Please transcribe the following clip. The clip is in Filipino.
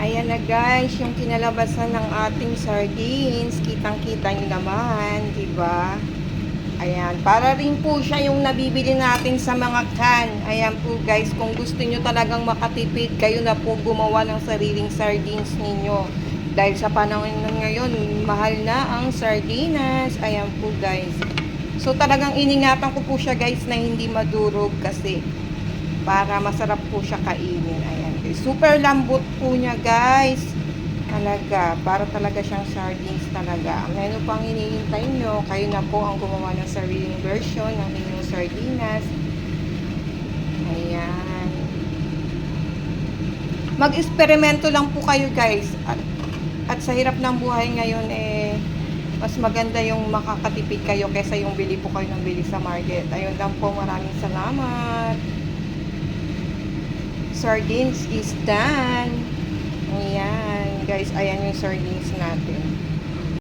Ayan na guys, yung kinalabasan ng ating sardines. Kitang-kita nyo naman, di ba? Ayan, para rin po siya yung nabibili natin sa mga can. Ayan po guys, kung gusto nyo talagang makatipid, kayo na po gumawa ng sariling sardines ninyo. Dahil sa panahon ngayon, mahal na ang sardinas. Ayan po guys. So talagang iningatan ko po siya guys na hindi madurog kasi para masarap po siya kainin. Ayan guys. Super lambot po niya guys. Talaga. Para talaga siyang sardines talaga. Ano pang hinihintay nyo? Kayo na po ang gumawa ng sariling version ng inyong sardinas. Ayan. Mag-eksperimento lang po kayo guys. At sa hirap ng buhay ngayon mas maganda yung makakatipid kayo kaysa yung bili po kayo ng bili sa market. Ayun lang po. Maraming salamat. Sardines is done. Ayan, guys. Ayan yung sardines natin.